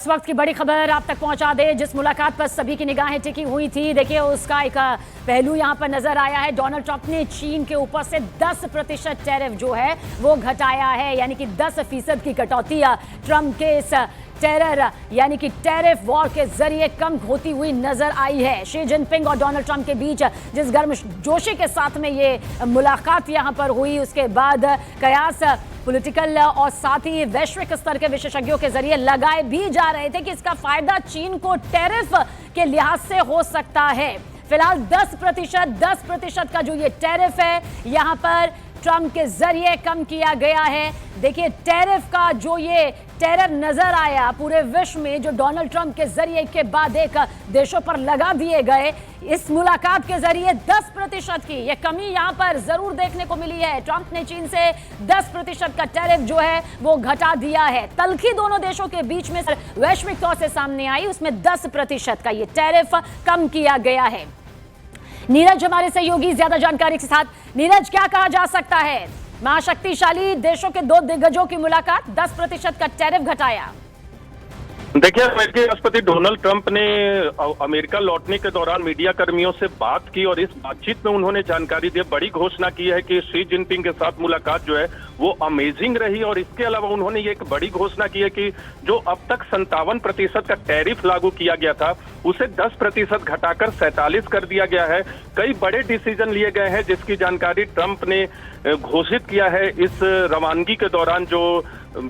इस वक्त की बड़ी खबर आप तक पहुंचा दे। जिस मुलाकात पर सभी की निगाहें टिकी हुई थी, देखिए उसका एक पहलू यहां पर नजर आया है। डोनाल्ड ट्रंप ने चीन के ऊपर से 10% टैरिफ जो है वो घटाया है, यानी कि 10% की कटौती ट्रंप के इस टेरर यानी कि टैरिफ वॉर के जरिए कम होती हुई नजर आई है। शी जिनपिंग और डोनाल्ड ट्रंप के बीच जिस गर्मजोशी के साथ में ये मुलाकात यहां पर हुई, उसके बाद कयास पॉलिटिकल और साथ ही वैश्विक स्तर के विशेषज्ञों के जरिए लगाए भी जा रहे थे कि इसका फायदा चीन को टैरिफ के लिहाज से हो सकता है। फिलहाल 10% का जो ये टैरिफ है यहां पर ट्रंप के जरिए कम किया गया है। देखिए टैरिफ का जो ये टेरर नजर आया पूरे विश्व में, जो डोनाल्ड ट्रंप के जरिए के बाद एक देशों पर लगा दिए गए, इस मुलाकात के जरिए 10% की ये कमी यहां पर जरूर देखने को मिली है। ट्रंप ने चीन से 10% का टैरिफ जो है वो घटा दिया है। तलखी दोनों देशों के बीच में वैश्विक तौर से सामने आई, उसमें 10% का ये टैरिफ कम किया गया है। नीरज हमारे सहयोगी ज्यादा जानकारी के साथ। नीरज, क्या कहा जा सकता है? महाशक्तिशाली देशों के दो दिग्गजों की मुलाकात, 10% का टैरिफ घटाया। देखिए, अमेरिकी राष्ट्रपति डोनाल्ड ट्रंप ने अमेरिका लौटने के दौरान मीडिया कर्मियों से बात की और इस बातचीत में उन्होंने जानकारी दी, बड़ी घोषणा की है कि शी जिनपिंग के साथ मुलाकात जो है वो अमेजिंग रही। और इसके अलावा उन्होंने ये एक बड़ी घोषणा की है कि जो अब तक 57% का टैरिफ लागू किया गया था उसे 10% घटाकर 47 कर दिया गया है। कई बड़े डिसीजन लिए गए हैं जिसकी जानकारी ट्रंप ने घोषित किया है इस रवानगी के दौरान, जो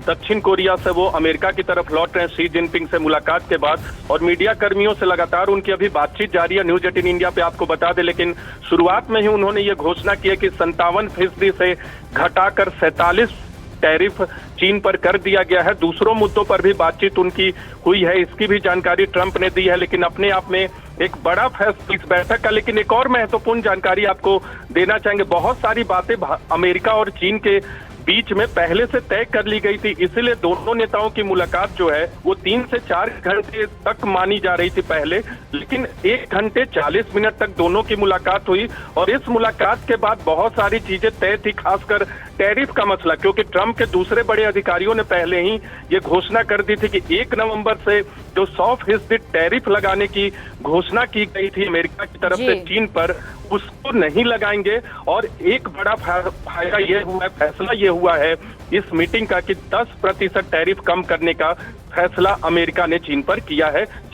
दक्षिण कोरिया से वो अमेरिका की तरफ लौट रहे हैं शी जिनपिंग से मुलाकात के बाद। और मीडिया कर्मियों से लगातार उनकी अभी बातचीत जारी है। न्यूज 18 इंडिया पे आपको बता दें, लेकिन शुरुआत में ही उन्होंने ये घोषणा की है कि 57% से घटाकर 47 टैरिफ चीन पर कर दिया गया है। दूसरों मुद्दों पर भी बातचीत उनकी हुई है, इसकी भी जानकारी ट्रंप ने दी है। लेकिन अपने आप में एक बड़ा फैसला इस बैठक का। लेकिन एक और महत्वपूर्ण जानकारी आपको देना चाहेंगे, बहुत सारी बातें अमेरिका और चीन के बीच में पहले से तय कर ली गई थी, इसीलिए दोनों नेताओं की मुलाकात जो है वो 3 से 4 घंटे तक मानी जा रही थी पहले, लेकिन 1 घंटे 40 मिनट तक दोनों की मुलाकात हुई। और इस मुलाकात के बाद बहुत सारी चीजें तय थी, खासकर टैरिफ का मसला, क्योंकि ट्रंप के दूसरे बड़े अधिकारियों ने पहले ही ये घोषणा कर दी थी कि 1 नवंबर से जो 100% टैरिफ लगाने की घोषणा की गई थी अमेरिका की तरफ से चीन पर, उसको नहीं लगाएंगे। और एक बड़ा फायदा ये हुआ है, फैसला ये हुआ है इस मीटिंग का कि 10% टैरिफ कम करने का फैसला अमेरिका ने चीन पर किया है।